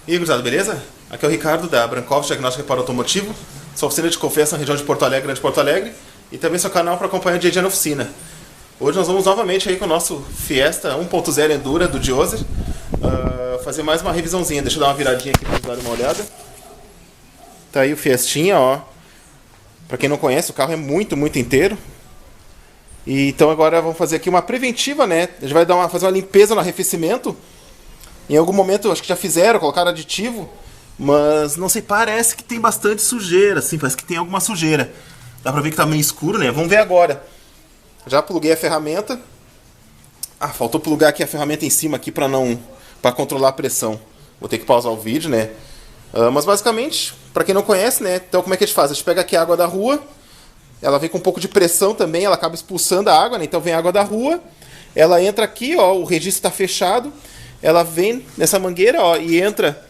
E aí, gurizada, beleza? Aqui é o Ricardo da Brankov Diagnóstica para Automotivo. Sou oficina de confiança na região de Porto Alegre, Grande Porto Alegre. E também seu canal para acompanhar o dia a dia na oficina. Hoje nós vamos novamente aí com o nosso Fiesta 1.0 Endura do Dioser. Fazer mais uma revisãozinha. Deixa eu dar uma viradinha aqui para vocês darem uma olhada. Tá aí o Fiestinha, ó. Para quem não conhece, o carro é muito inteiro. E então agora vamos fazer aqui uma preventiva, né? A gente vai fazer uma limpeza no arrefecimento. Em algum momento, acho que já fizeram, colocaram aditivo, mas não sei, parece que tem bastante sujeira, assim, parece que tem alguma sujeira. Dá pra ver que tá meio escuro, né? Vamos ver agora. Já pluguei a ferramenta. Faltou plugar aqui a ferramenta em cima aqui para controlar a pressão. Vou ter que pausar o vídeo, né? Mas basicamente, pra quem não conhece, né? Então como é que a gente faz? A gente pega aqui a água da rua, ela vem com um pouco de pressão também, ela acaba expulsando a água, né? Então vem a água da rua, ela entra aqui, ó, o registro tá fechado. Ela vem nessa mangueira, ó, e entra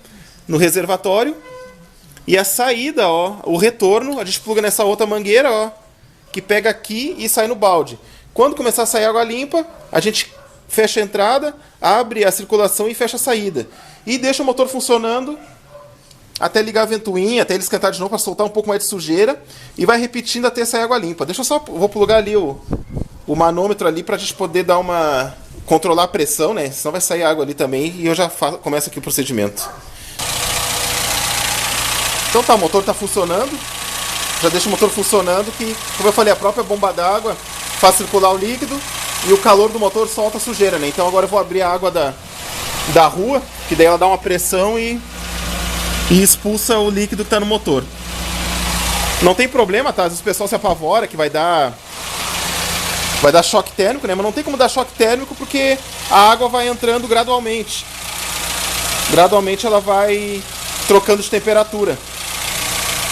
no reservatório. E a saída, ó, o retorno, a gente pluga nessa outra mangueira, ó, que pega aqui e sai no balde. Quando começar a sair água limpa, a gente fecha a entrada, abre a circulação e fecha a saída. E deixa o motor funcionando até ligar a ventoinha, até ele esquentar de novo para soltar um pouco mais de sujeira. E vai repetindo até sair água limpa. Vou plugar ali o manômetro ali para a gente poder dar controlar a pressão, né? Senão vai sair água ali também e eu já começo aqui o procedimento. Então tá, o motor tá funcionando. Já deixa o motor funcionando que, como eu falei, a própria bomba d'água faz circular o líquido e o calor do motor solta a sujeira, né? Então agora eu vou abrir a água da rua, que daí ela dá uma pressão e expulsa o líquido que tá no motor. Não tem problema, tá? Às vezes o pessoal se apavora que vai dar choque térmico, né? Mas não tem como dar choque térmico porque a água vai entrando gradualmente. Gradualmente ela vai trocando de temperatura.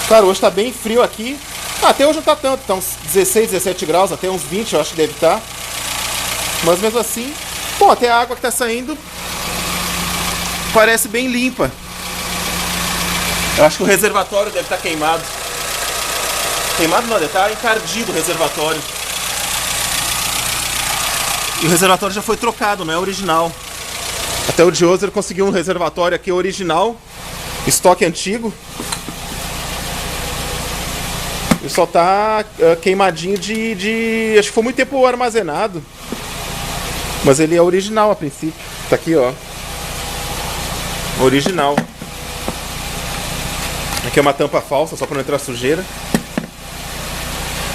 Claro, hoje tá bem frio aqui. Até hoje não tá tanto, tá uns 16, 17 graus, até uns 20 eu acho que deve estar. Mas mesmo assim, bom, até a água que tá saindo parece bem limpa. Eu acho que o reservatório deve estar queimado. Queimado não, deve estar encardido o reservatório. E o reservatório já foi trocado, não é original. Até o Dioser conseguiu um reservatório aqui original, estoque antigo. E só tá queimadinho acho que foi muito tempo armazenado. Mas ele é original a princípio. Tá aqui, ó. Original. Aqui é uma tampa falsa, só para não entrar sujeira.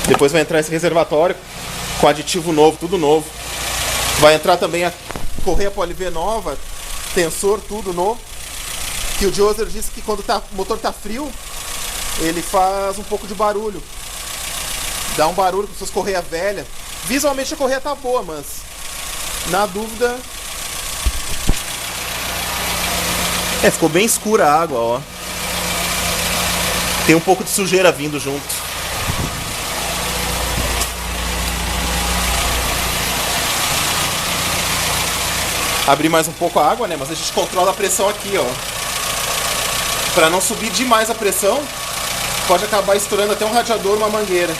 Depois vai entrar esse reservatório com aditivo novo, tudo novo. Vai entrar também a correia Polivé nova, tensor, tudo novo. Que o Dioser disse que quando o motor tá frio, ele faz um pouco de barulho. Dá um barulho com suas correias velhas. Visualmente a correia tá boa, mas na dúvida... ficou bem escura a água, ó. Tem um pouco de sujeira vindo junto. Abrir mais um pouco a água, né? Mas a gente controla a pressão aqui, ó. Para não subir demais a pressão, pode acabar estourando até um radiador, uma mangueira.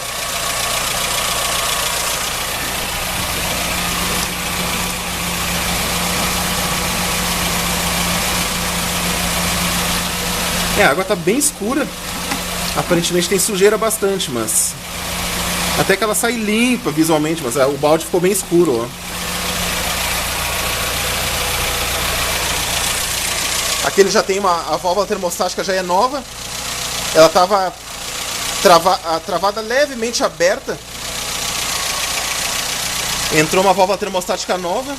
A água tá bem escura. Aparentemente tem sujeira bastante, mas até que ela sai limpa visualmente, mas o balde ficou bem escuro, ó. Aqui ele já tem a válvula termostática, já é nova. Ela estava travada levemente aberta. Entrou uma válvula termostática nova.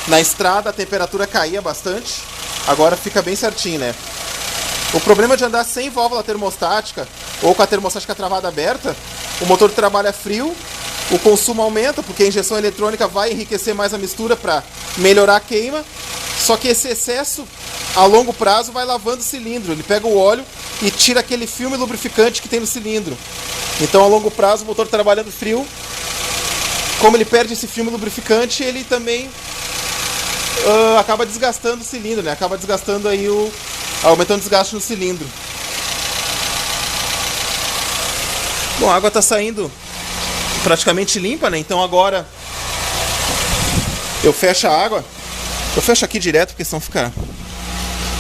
Na estrada a temperatura caía bastante. Agora fica bem certinho, né? O problema de andar sem válvula termostática ou com a termostática travada aberta, o motor trabalha frio, o consumo aumenta porque a injeção eletrônica vai enriquecer mais a mistura para melhorar a queima. Só que esse excesso, a longo prazo, vai lavando o cilindro. Ele pega o óleo e tira aquele filme lubrificante que tem no cilindro. Então, a longo prazo, o motor trabalhando frio, como ele perde esse filme lubrificante, ele também acaba desgastando o cilindro, né? Acaba desgastando aí aumentando o desgaste no cilindro. Bom, a água está saindo praticamente limpa, né? Então agora eu fecho a água. Eu fecho aqui direto, porque senão fica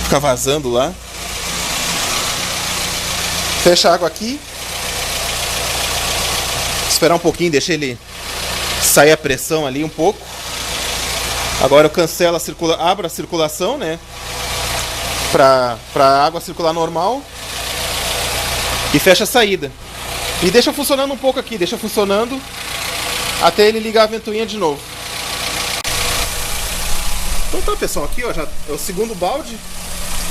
Fica vazando lá. Fecha a água aqui. Esperar um pouquinho, deixa ele sair a pressão ali um pouco. Agora eu cancelo abro a circulação, né? Pra água circular normal. E fecha a saída. E deixa funcionando um pouco aqui, deixa funcionando até ele ligar a ventoinha de novo. Então tá, pessoal, aqui ó, já é o segundo balde.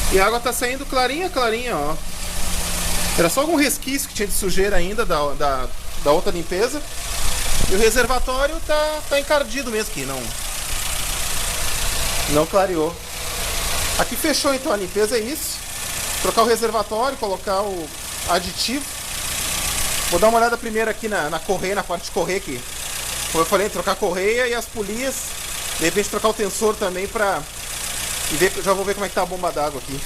E a água tá saindo clarinha, clarinha, ó. Era só algum resquício que tinha de sujeira ainda da outra limpeza. E o reservatório tá encardido mesmo, que não clareou. Aqui fechou então a limpeza, é isso. Trocar o reservatório, colocar o aditivo. Vou dar uma olhada primeiro aqui na correia, na parte de correia aqui. Como eu falei, trocar a correia e as polias. De repente trocar o tensor também já vou ver como é que tá a bomba d'água aqui.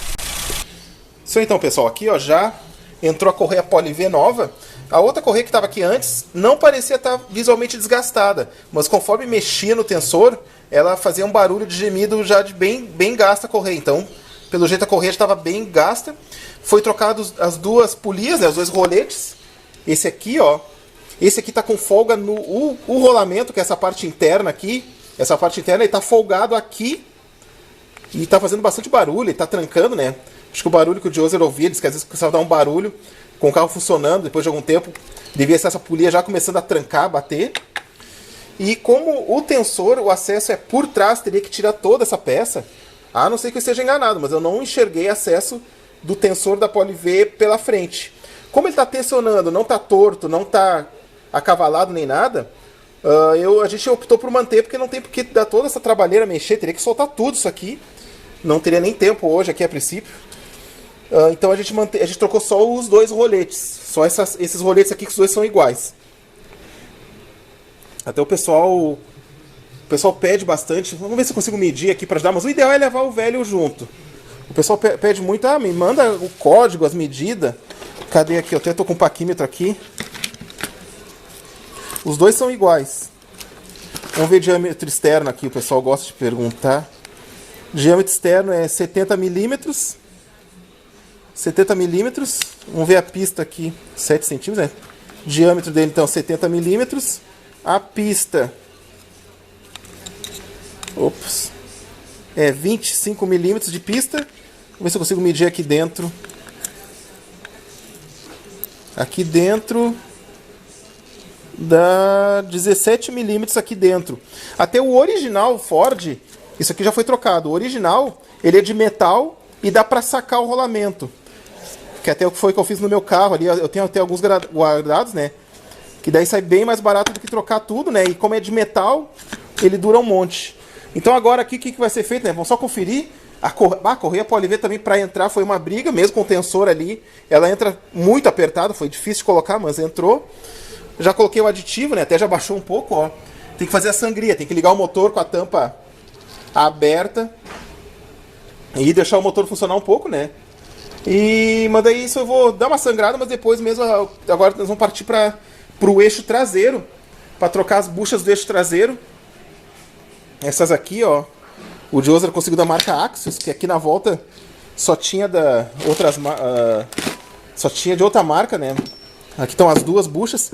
Isso então, pessoal, aqui ó, já entrou a correia Poly-V nova. A outra correia que estava aqui antes não parecia estar visualmente desgastada, mas conforme mexia no tensor, ela fazia um barulho de gemido já de bem gasta a correia. Então, pelo jeito a correia já estava bem gasta. Foi trocado as duas polias, né, os dois roletes. Esse aqui, ó, esse aqui tá com folga no o rolamento, que é essa parte interna aqui. Essa parte interna, ele tá folgado aqui e tá fazendo bastante barulho, ele tá trancando, né? Acho que o barulho que o Joser ouvia, diz que às vezes precisava dar um barulho com o carro funcionando, depois de algum tempo, devia ser essa polia já começando a trancar, a bater. E como o tensor, o acesso é por trás, teria que tirar toda essa peça, a não ser que eu esteja enganado, mas eu não enxerguei acesso do tensor da Poly-V pela frente. Como ele está tensionando, não está torto, não está acavalado nem nada, a gente optou por manter, porque não tem porque dar toda essa trabalheira, mexer, teria que soltar tudo isso aqui. Não teria nem tempo hoje aqui a princípio. Então a gente trocou só os dois roletes. Só esses roletes aqui, que os dois são iguais. Até o pessoal pede bastante. Vamos ver se eu consigo medir aqui para ajudar. Mas o ideal é levar o velho junto. O pessoal pede muito. Ah, me manda o código, as medidas. Cadê aqui? Eu até tô com o paquímetro aqui. Os dois são iguais. Vamos ver diâmetro externo aqui. O pessoal gosta de perguntar. Diâmetro externo é 70 milímetros. 70 milímetros. Vamos ver a pista aqui. 7 centímetros, né? Diâmetro dele, então, 70 milímetros. A pista... Ops. É 25 milímetros de pista. Vamos ver se eu consigo medir aqui dentro. Aqui dentro... dá 17 milímetros aqui dentro. Até o original Ford... Isso aqui já foi trocado. O original, ele é de metal e dá pra sacar o rolamento. Que até foi o que eu fiz no meu carro ali. Eu tenho até alguns guardados, né? Que daí sai bem mais barato do que trocar tudo, né? E como é de metal, ele dura um monte. Então agora aqui, o que vai ser feito, né? Vamos só conferir. A correia Poly-V também para entrar foi uma briga, mesmo com o tensor ali. Ela entra muito apertada, foi difícil de colocar, mas entrou. Já coloquei o aditivo, né? Até já baixou um pouco, ó. Tem que fazer a sangria, tem que ligar o motor com a tampa aberta e deixar o motor funcionar um pouco, né? Mas daí isso eu vou dar uma sangrada, mas depois mesmo, agora nós vamos partir para o eixo traseiro, para trocar as buchas do eixo traseiro. Essas aqui, ó, o Joser conseguiu da marca Axios, que aqui na volta só tinha só tinha de outra marca, né? Aqui estão as duas buchas.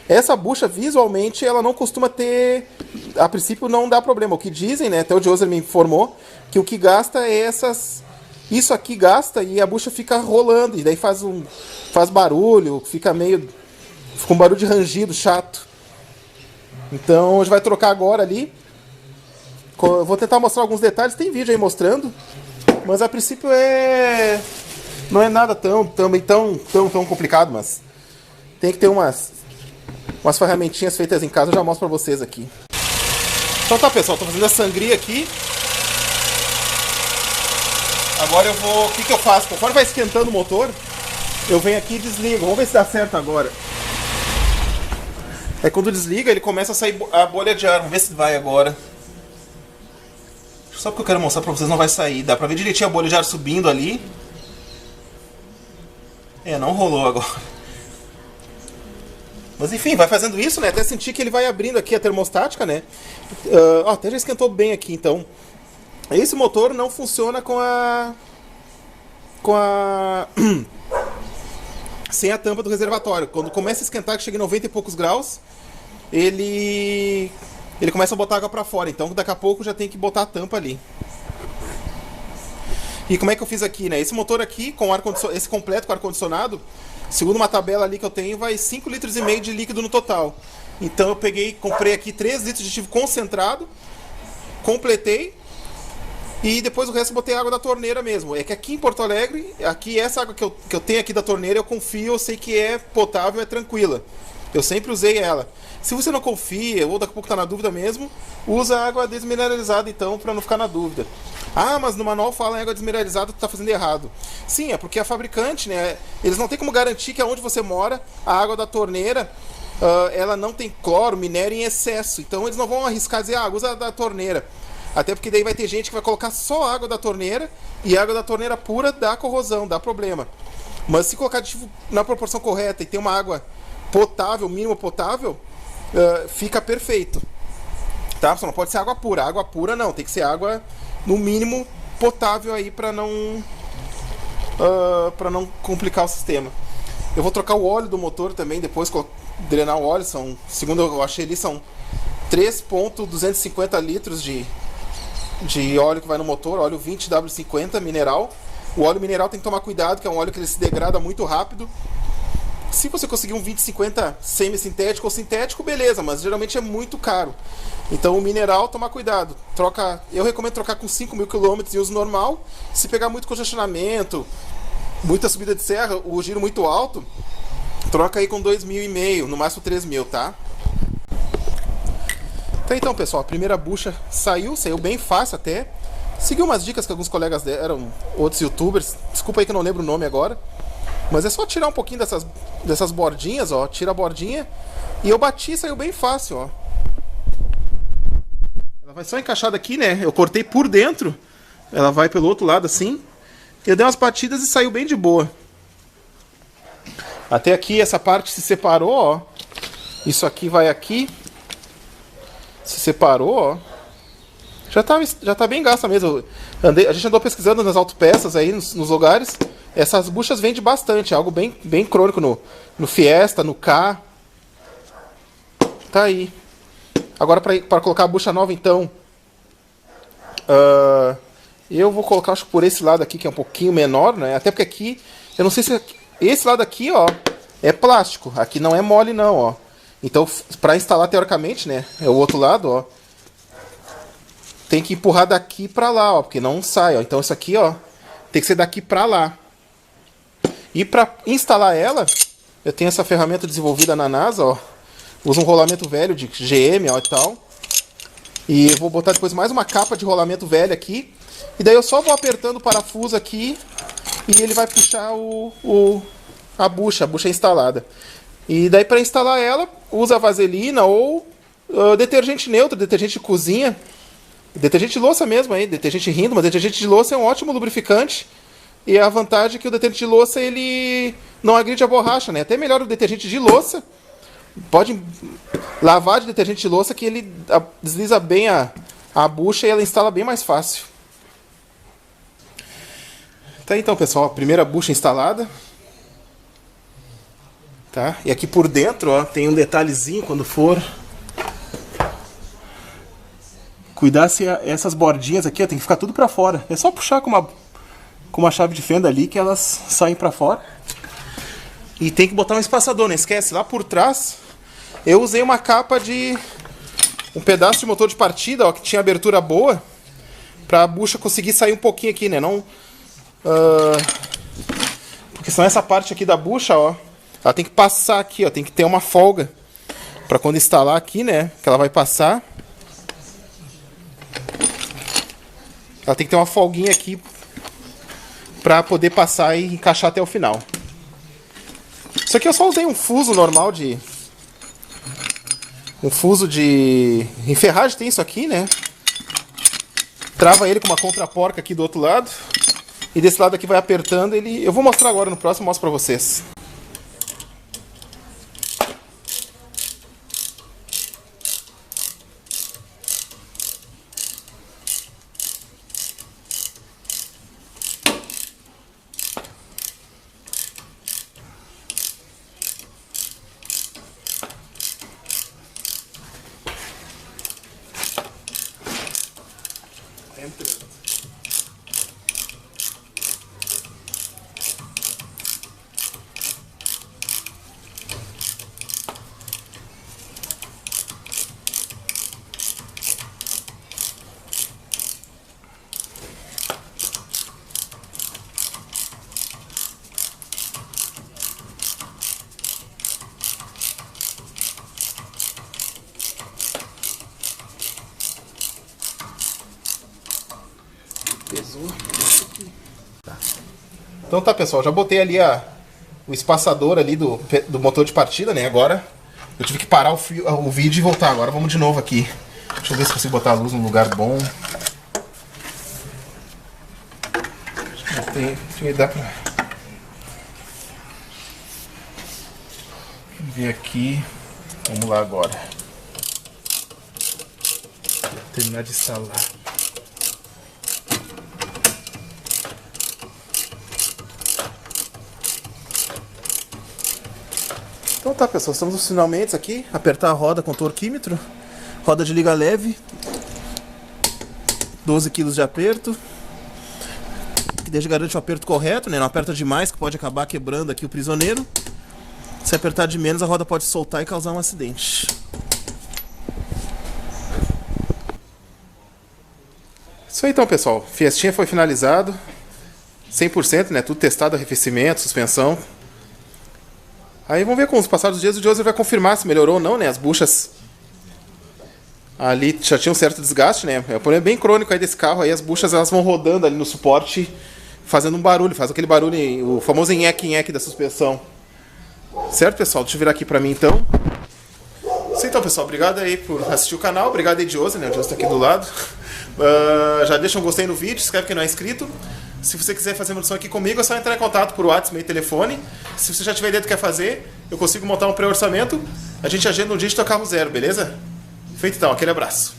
Essa bucha, visualmente, ela não costuma ter... A princípio, não dá problema. O que dizem, né? Até o Joser me informou que o que gasta é essas... Isso aqui gasta e a bucha fica rolando. E daí faz barulho, fica um barulho de rangido, chato. Então, a gente vai trocar agora ali. Eu vou tentar mostrar alguns detalhes. Tem vídeo aí mostrando. Mas, a princípio, não é nada tão complicado, mas... Tem que ter umas ferramentinhas feitas em casa, eu já mostro pra vocês aqui. Então tá, pessoal, tô fazendo a sangria aqui. Agora eu vou... O que eu faço? Conforme vai esquentando o motor, eu venho aqui e desligo. Vamos ver se dá certo agora. Aí quando desliga, ele começa a sair a bolha de ar. Vamos ver se vai agora. Só porque eu quero mostrar pra vocês, não vai sair. Dá pra ver direitinho a bolha de ar subindo ali. Não rolou agora. Mas enfim, vai fazendo isso, né? Até sentir que ele vai abrindo aqui a termostática, né? Até já esquentou bem aqui, então. Esse motor não funciona com com a... sem a tampa do reservatório. Quando começa a esquentar, que chega em 90 e poucos graus, ele começa a botar água pra fora. Então daqui a pouco já tem que botar a tampa ali. E como é que eu fiz aqui, né? Esse motor aqui, com esse completo com ar-condicionado, segundo uma tabela ali que eu tenho, vai 5,5 litros de líquido no total. Então eu comprei aqui 3 litros de aditivo concentrado, completei, e depois o resto eu botei água da torneira mesmo. É que aqui em Porto Alegre, aqui essa água que eu tenho aqui da torneira, eu confio, eu sei que é potável, é tranquila. Eu sempre usei ela. Se você não confia, ou daqui a pouco tá na dúvida mesmo, usa água desmineralizada então, para não ficar na dúvida. Ah, mas no manual fala em água desmineralizada, tu tá fazendo errado. Sim, é porque a fabricante, né, eles não tem como garantir que aonde você mora, a água da torneira, ela não tem cloro, minério em excesso. Então eles não vão arriscar dizer, usa da torneira. Até porque daí vai ter gente que vai colocar só água da torneira, e a água da torneira pura dá corrosão, dá problema. Mas se colocar aditivo na proporção correta e ter uma água potável, mínimo potável, fica perfeito. Tá? Só não pode ser água pura. Água pura não, tem que ser água no mínimo potável aí para não complicar o sistema. Eu vou trocar o óleo do motor também depois, drenar o óleo, segundo eu achei ali, são 3,250 litros de óleo que vai no motor, óleo 20W50 mineral. O óleo mineral tem que tomar cuidado, que é um óleo que ele se degrada muito rápido. Se você conseguir um 2050 semi-sintético ou sintético, beleza, mas geralmente é muito caro. Então o mineral, tomar cuidado. Eu recomendo trocar com 5.000 km em uso normal. Se pegar muito congestionamento, muita subida de serra, o giro muito alto, troca aí com 2.500, no máximo 3.000, tá? Então pessoal, a primeira bucha saiu bem fácil até. Segui umas dicas que alguns colegas deram, outros youtubers. Desculpa aí que eu não lembro o nome agora. Mas é só tirar um pouquinho dessas bordinhas, ó. Tira a bordinha. E eu bati e saiu bem fácil, ó. Ela vai só encaixada aqui, né? Eu cortei por dentro. Ela vai pelo outro lado assim. Eu dei umas batidas e saiu bem de boa. Até aqui essa parte se separou, ó. Isso aqui vai aqui. Se separou, ó. Já tá bem gasta mesmo. A gente andou pesquisando nas autopeças aí, nos lugares. Essas buchas vendem bastante, algo bem crônico no Fiesta, no K. Tá aí. Agora para colocar a bucha nova então, eu vou colocar, acho que por esse lado aqui, que é um pouquinho menor, né? Até porque aqui, eu não sei se... Esse lado aqui, ó, é plástico. Aqui não é mole não, ó. Então, para instalar teoricamente, né, é o outro lado, ó. Tem que empurrar daqui pra lá, ó, porque não sai, ó. Então isso aqui, ó, tem que ser daqui pra lá. E pra instalar ela, eu tenho essa ferramenta desenvolvida na NASA, ó. Usa um rolamento velho de GM, ó, e tal. E eu vou botar depois mais uma capa de rolamento velho aqui. E daí eu só vou apertando o parafuso aqui e ele vai puxar a bucha instalada. E daí para instalar ela, usa vaselina ou detergente neutro, detergente de cozinha. Detergente de louça mesmo aí, detergente Rindo, mas detergente de louça é um ótimo lubrificante. E a vantagem é que o detergente de louça ele não agride a borracha, né? Até melhor o detergente de louça. Pode lavar de detergente de louça que ele desliza bem a bucha e ela instala bem mais fácil. Tá, então pessoal, a primeira bucha instalada. Tá? E aqui por dentro, ó, tem um detalhezinho quando for. Cuidar se essas bordinhas aqui, ó, tem que ficar tudo pra fora. É só puxar com uma chave de fenda ali que elas saem pra fora. E tem que botar um espaçador, não esquece. Lá por trás, eu usei uma capa de... um pedaço de motor de partida, ó, que tinha abertura boa. Pra a bucha conseguir sair um pouquinho aqui, né? Não... porque senão essa parte aqui da bucha, ó, ela tem que passar aqui, ó. Tem que ter uma folga. Pra quando instalar aqui, né? Que ela vai passar. Ela tem que ter uma folguinha aqui pra poder passar e encaixar até o final. Isso aqui eu só usei um fuso normal de... um fuso de... em ferragem tem isso aqui, né? Trava ele com uma contraporca aqui do outro lado. E desse lado aqui vai apertando ele... Eu vou mostrar agora, no próximo eu mostro pra vocês. Então tá, pessoal, já botei ali o espaçador ali do motor de partida, né? Agora eu tive que parar o vídeo e voltar. Agora vamos de novo aqui. Deixa eu ver se consigo botar a luz num lugar bom. Tem que dar pra ver aqui. Vamos lá agora. Vou terminar de instalar. Então tá, pessoal, estamos nos finalmente aqui. Apertar a roda com o torquímetro. Roda de liga leve. 12 kg de aperto. Que desde garante o aperto correto, né? Não aperta demais, que pode acabar quebrando aqui o prisioneiro. Se apertar de menos, a roda pode soltar e causar um acidente. Isso aí então, pessoal. Fiestinha foi finalizado. 100%, né? Tudo testado, arrefecimento, suspensão. Aí vamos ver com os passados dias o Joseph vai confirmar se melhorou ou não, né? As buchas ali já tinham um certo desgaste, né? É um problema bem crônico aí desse carro. Aí as buchas elas vão rodando ali no suporte, fazendo um barulho. Faz aquele barulho, o famoso nheque-nheque da suspensão. Certo, pessoal? Deixa eu virar aqui pra mim, então. Isso então, pessoal. Obrigado aí por assistir o canal. Obrigado aí, Joseph, né? O Joseph tá aqui do lado. Já deixa um gostei no vídeo. Se inscreve quem não é inscrito. Se você quiser fazer uma edição aqui comigo, é só entrar em contato por WhatsApp, meio telefone. Se você já tiver ideia do que quer fazer, eu consigo montar um pré-orçamento. A gente agenda um dia de tocar carro zero, beleza? Feito então, aquele abraço.